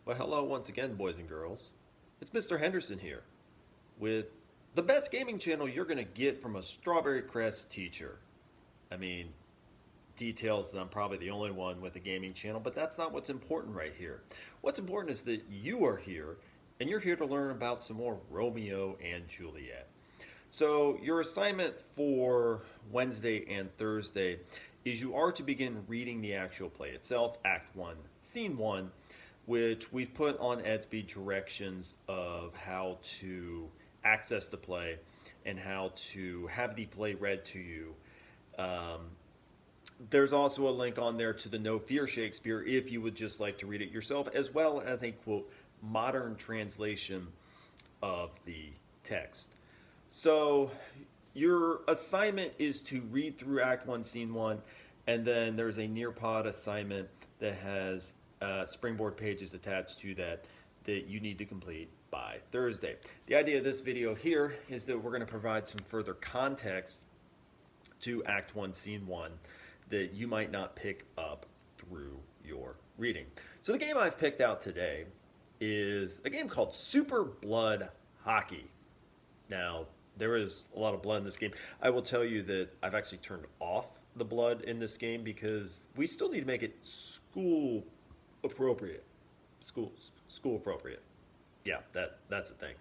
Well, hello once again, boys and girls. It's Mr. Henderson here with the best gaming channel you're going to get from a Strawberry Crest teacher. I mean, details that I'm probably the only one with a gaming channel, but that's not what's important right here. What's important is that you are here and you're here to learn about some more Romeo and Juliet. So, your assignment for Wednesday and Thursday is you are to begin reading the actual play itself, Act 1, Scene 1, which we've put on Edsby directions of how to access the play and how to have the play read to you. Um, there's also a link on there to the No Fear Shakespeare if you would just like to read it yourself, as well as a quote modern translation of the text. So your assignment is to read through Act 1, Scene 1, and then there's a Nearpod assignment that has springboard pages attached to that you need to complete by Thursday. The idea of this video here is that we're going to provide some further context to Act 1, Scene 1 that you might not pick up through your reading. So the game I've picked out today is a game called Super Blood Hockey. Now, there is a lot of blood in this game. I will tell you that I've actually turned off the blood in this game because we still need to make it school appropriate. School appropriate. Yeah, that's a thing.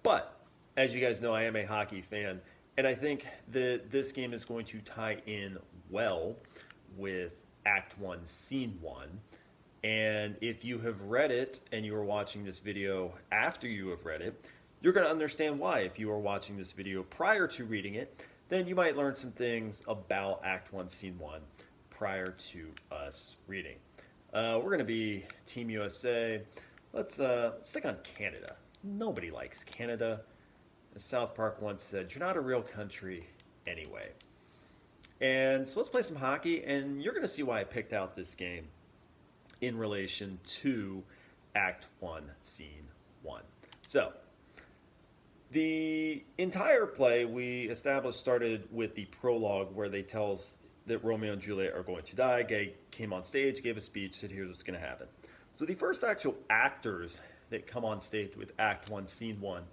But as you guys know, I am a hockey fan, and I think that this game is going to tie in well with Act 1, Scene 1. And if you have read it and you are watching this video after you have read it, you're going to understand why. If you are watching this video prior to reading it, then you might learn some things about Act 1, Scene 1 prior to us reading. We're going to be Team USA. Let's stick on Canada. Nobody likes Canada. As South Park once said, you're not a real country anyway. And so let's play some hockey, and you're going to see why I picked out this game in relation to Act 1, Scene 1. So, the entire play we established started with the prologue where they tell us that Romeo and Juliet are going to die. Gay came on stage, gave a speech, said here's what's going to happen. So the first actual actors that come on stage with Act 1, Scene 1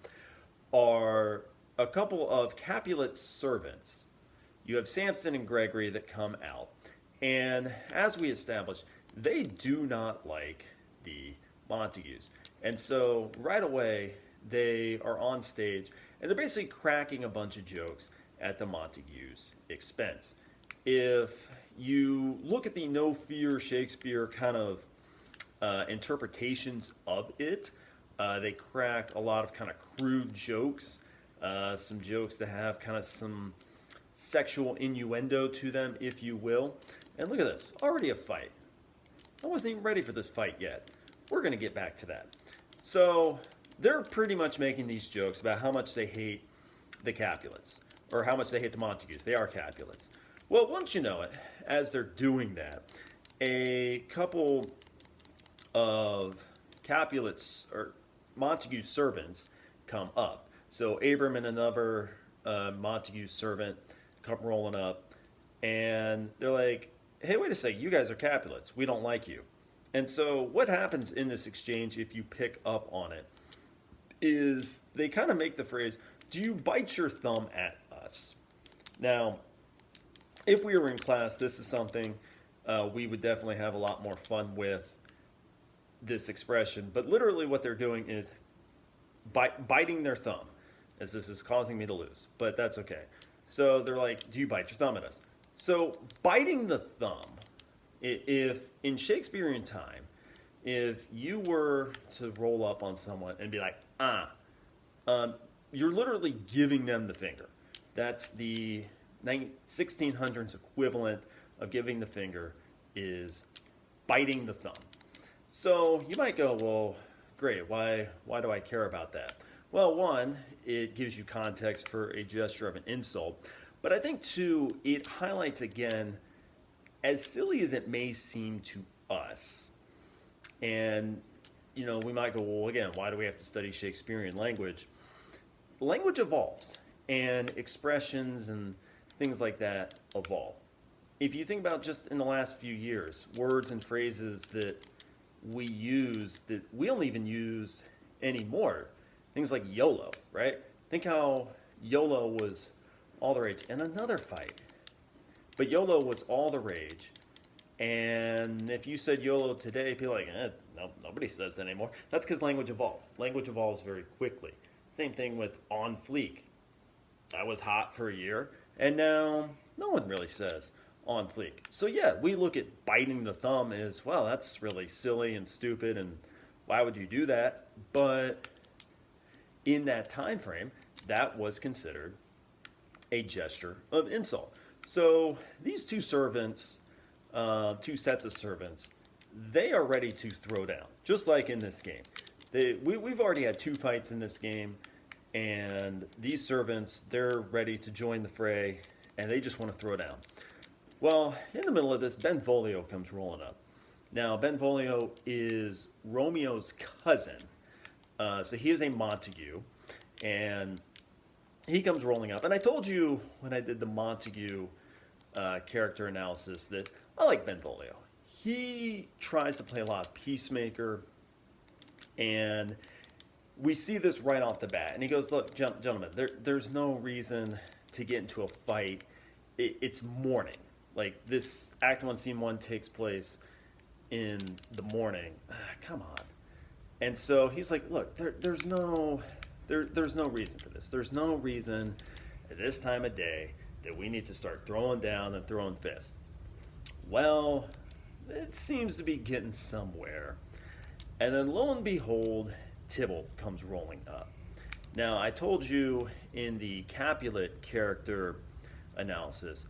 are a couple of Capulet servants. You have Samson and Gregory that come out. And as we established, they do not like the Montagues. And so right away, they are on stage and they're basically cracking a bunch of jokes at the Montagues' expense. If you look at the No Fear Shakespeare kind of interpretations of it, they crack a lot of kind of crude jokes, some jokes that have kind of some sexual innuendo to them, if you will. And look at this, already a fight. I wasn't even ready for this fight yet. We're going to get back to that. So they're pretty much making these jokes about how much they hate the Capulets, or how much they hate the Montagues. They are Capulets. Well, once you know it, as they're doing that, a couple of Capulets or Montague servants come up. So Abram and another Montague servant come rolling up, and they're like, hey, wait a second, you guys are Capulets. We don't like you. And so what happens in this exchange, if you pick up on it, is they kind of make the phrase, do you bite your thumb at us? Now, if we were in class, this is something we would definitely have a lot more fun with this expression. But literally what they're doing is biting their thumb, as this is causing me to lose. But that's okay. So they're like, do you bite your thumb at us? So biting the thumb, if in Shakespearean time, if you were to roll up on someone and be like, you're literally giving them the finger. That's the 1600s equivalent of giving the finger is biting the thumb. So you might go, well, great, why do I care about that? Well, one, it gives you context for a gesture of an insult. But I think, two, it highlights again, as silly as it may seem to us, and, you know, we might go, well, again, why do we have to study Shakespearean language? Language evolves, and expressions and things like that evolve. If you think about just in the last few years, words and phrases that, we don't even use anymore. Things like YOLO, right? Think how YOLO was all the rage. And another fight. But YOLO was all the rage. And if you said YOLO today, people are like, no, nobody says that anymore. That's because language evolves. Language evolves very quickly. Same thing with on fleek. That was hot for a year. And now no one really says on fleek. So yeah, we look at biting the thumb as, well, that's really silly and stupid, and why would you do that? But in that time frame, that was considered a gesture of insult. So these two servants, two sets of servants, they are ready to throw down, just like in this game. We've already had two fights in this game, and these servants, they're ready to join the fray, and they just want to throw down. Well, in the middle of this, Benvolio comes rolling up. Now, Benvolio is Romeo's cousin, so he is a Montague, and he comes rolling up. And I told you when I did the Montague character analysis that I like Benvolio. He tries to play a lot of peacemaker, and we see this right off the bat. And he goes, look, gentlemen, there's no reason to get into a fight. It's morning. Like, this Act 1, Scene 1 takes place in the morning. Come on. And so he's like, look, there's no reason for this. There's no reason at this time of day that we need to start throwing down and throwing fists. Well, it seems to be getting somewhere. And then lo and behold, Tybalt comes rolling up. Now, I told you in the Capulet character analysis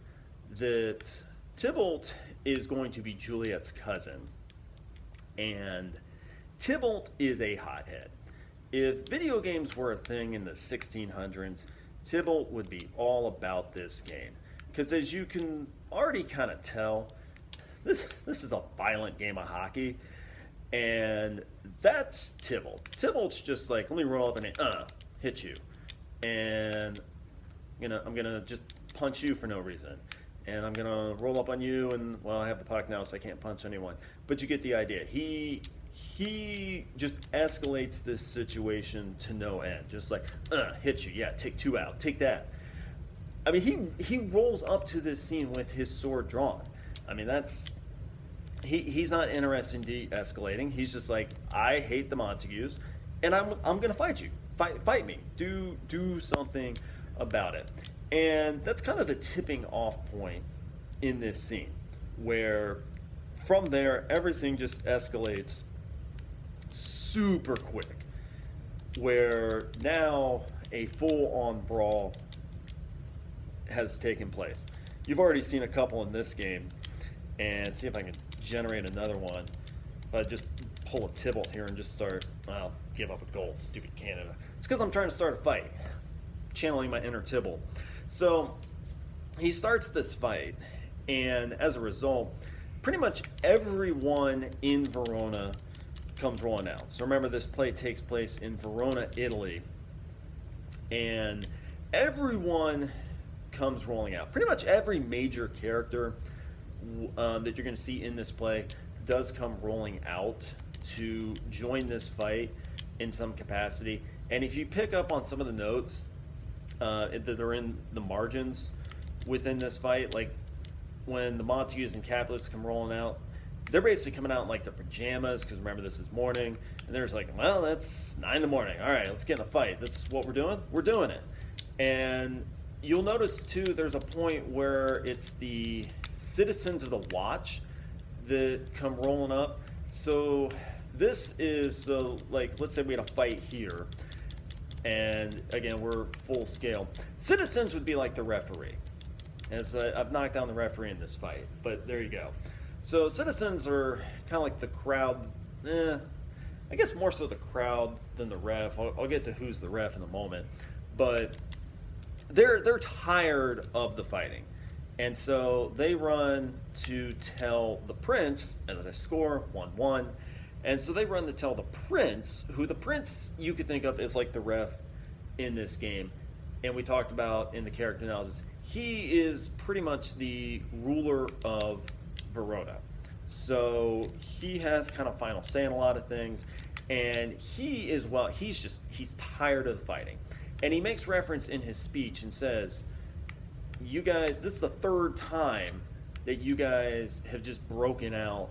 that Tybalt is going to be Juliet's cousin. And Tybalt is a hothead. If video games were a thing in the 1600s, Tybalt would be all about this game. Because as you can already kind of tell, this is a violent game of hockey. And that's Tybalt. Tybalt's just like, let me roll up and hit you. And I'm gonna just punch you for no reason. And I'm gonna roll up on you, and well, I have the puck now, so I can't punch anyone. But you get the idea. He just escalates this situation to no end. Just like, hit you, yeah, take two out, take that. I mean, he rolls up to this scene with his sword drawn. I mean, he's not interested in de-escalating. He's just like, I hate the Montagues, and I'm gonna fight you. Fight me. Do something about it. And that's kind of the tipping off point in this scene, where from there, everything just escalates super quick, where now a full-on brawl has taken place. You've already seen a couple in this game, and see if I can generate another one. If I just pull a Tybalt here and just start, well, give up a goal, stupid Canada. It's because I'm trying to start a fight, channeling my inner Tybalt. So he starts this fight, and as a result, pretty much everyone in Verona comes rolling out. So remember, this play takes place in Verona, Italy, and everyone comes rolling out. Pretty much every major character that you're going to see in this play does come rolling out to join this fight in some capacity. And if you pick up on some of the notes that are in the margins within this fight, like when the Montagues and Capulets come rolling out, they're basically coming out in like their pajamas, because remember, this is morning, and they're just like, well, that's 9 in the morning. All right, let's get in a fight. That's what we're doing. We're doing it. And you'll notice too, there's a point where it's the citizens of the watch that come rolling up. So this is like, let's say we had a fight here, and again, we're full scale. Citizens would be like the referee, as I've knocked down the referee in this fight, but there you go. So citizens are kind of like the crowd. I guess more so the crowd than the ref. I'll get to who's the ref in a moment, but they're tired of the fighting, and so they run to tell the prince, as I score 1-1. And so they run to tell the prince, who the prince you could think of as like the ref in this game. And we talked about in the character analysis, he is pretty much the ruler of Verona. So he has kind of final say in a lot of things, and he is well. He's tired of the fighting, and he makes reference in his speech and says, "You guys, this is the third time that you guys have just broken out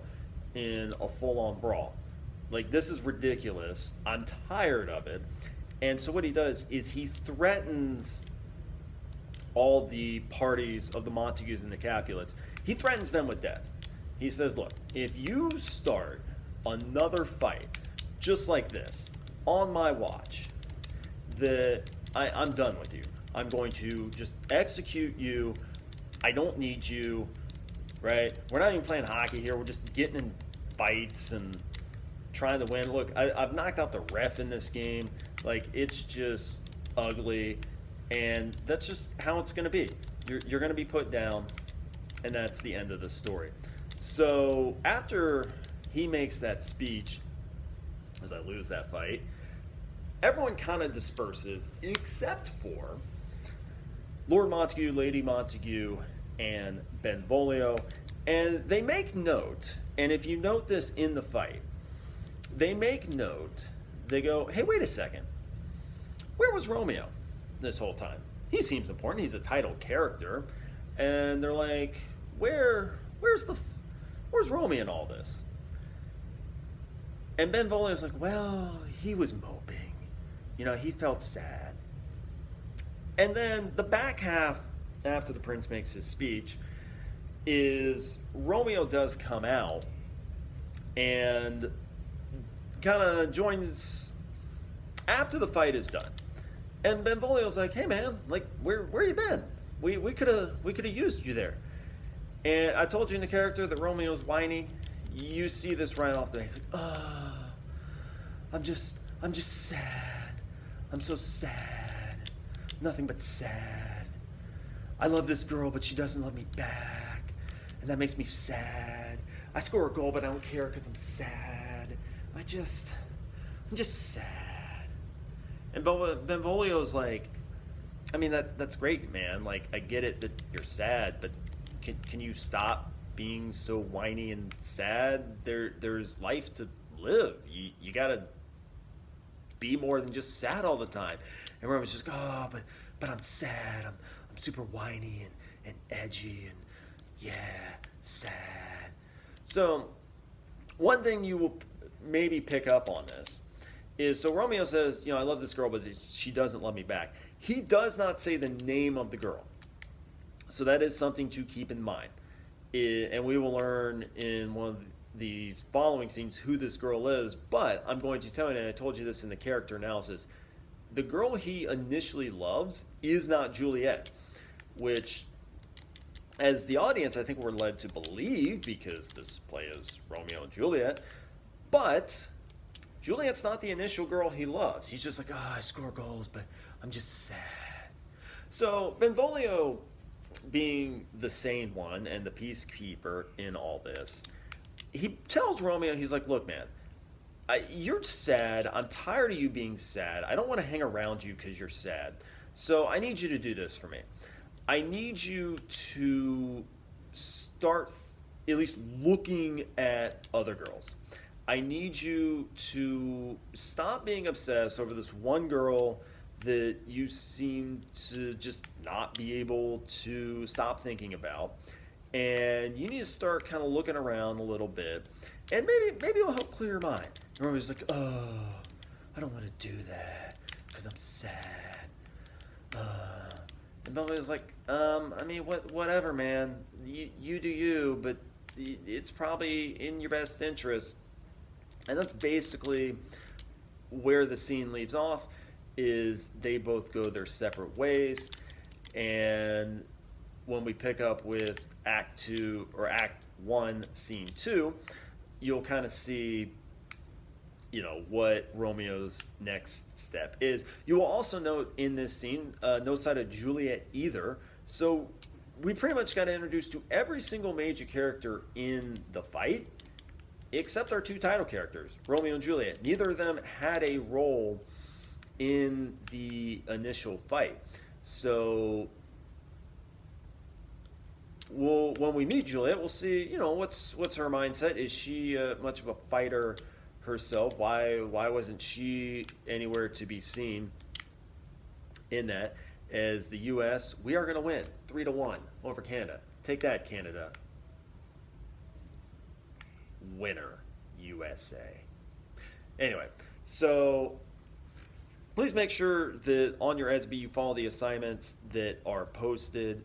in a full-on brawl. Like this is ridiculous. I'm tired of it." And so what he does is he threatens all the parties of the Montagues and the Capulets. He threatens them with death. He says, look, if you start another fight just like this on my watch, I'm done with you. I'm going to just execute you. I don't need you, right? We're not even playing hockey here. We're just getting in fights and trying to win. Look, I've knocked out the ref in this game. Like, it's just ugly. And that's just how it's going to be. You're going to be put down, and that's the end of the story. So after he makes that speech, as I lose that fight, everyone kind of disperses except for Lord Montague, Lady Montague, and Benvolio. And they make note, and if you note this in the fight, they make note, they go, hey, wait a second. Where was Romeo this whole time? He seems important. He's a title character. And they're like, where's Romeo in all this? And Benvolio's like, well, he was moping. You know, he felt sad. And then the back half, after the prince makes his speech, is Romeo does come out and kind of joins after the fight is done. And Benvolio's like, hey man, like where you been? We could have used you there. And I told you in the character that Romeo's whiny. You see this right off the bat. He's like, oh, I'm just sad. I'm so sad. Nothing but sad. I love this girl, but she doesn't love me back. And that makes me sad. I score a goal, but I don't care because I'm sad. I'm just sad. And Benvolio's like, I mean, that's great, man. Like, I get it that you're sad, but can you stop being so whiny and sad? There's life to live. You gotta be more than just sad all the time. And everyone was just, oh, but I'm sad. I'm super whiny and edgy and yeah, sad. So one thing you will maybe pick up on this is, so Romeo says, I love this girl, but she doesn't love me back. He does not say the name of the girl. So that is something to keep in mind. And we will learn in one of the following scenes who this girl is, but I'm going to tell you, and I told you this in the character analysis, the girl he initially loves is not Juliet, which, as the audience, I think we're led to believe, because this play is Romeo and Juliet, but Juliet's not the initial girl he loves. He's just like, I score goals, but I'm just sad. So Benvolio, being the sane one and the peacekeeper in all this, he tells Romeo, he's like, look, man, you're sad. I'm tired of you being sad. I don't want to hang around you because you're sad. So I need you to do this for me. I need you to start at least looking at other girls. I need you to stop being obsessed over this one girl that you seem to just not be able to stop thinking about. And you need to start kind of looking around a little bit. And maybe it'll help clear your mind. And everybody's like, oh, I don't want to do that because I'm sad. And Belva's like, I mean, whatever, man. You do you, but it's probably in your best interest. And that's basically where the scene leaves off, is they both go their separate ways. And when we pick up with Act 2 or Act 1, Scene 2, you'll kind of see, what Romeo's next step is. You will also note in this scene, no sight of Juliet either. So we pretty much got introduced to every single major character in the fight, except our two title characters, Romeo and Juliet. Neither of them had a role in the initial fight. So when we meet Juliet, we'll see. What's her mindset? Is she much of a fighter herself? Why wasn't she anywhere to be seen in that? As the U.S., we are going to win 3-1 over Canada. Take that, Canada. Winner, USA. Anyway, so please make sure that on your EDSB you follow the assignments that are posted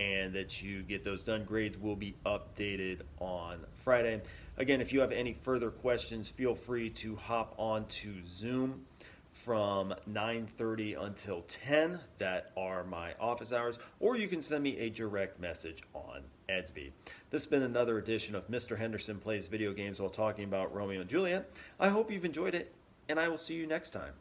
and that you get those done. Grades will be updated on Friday. Again, if you have any further questions, feel free to hop on to Zoom from 9:30 until 10. That are my office hours. Or you can send me a direct message on EDSB. This has been another edition of Mr. Henderson Plays Video Games while talking about Romeo and Juliet. I hope you've enjoyed it, and I will see you next time.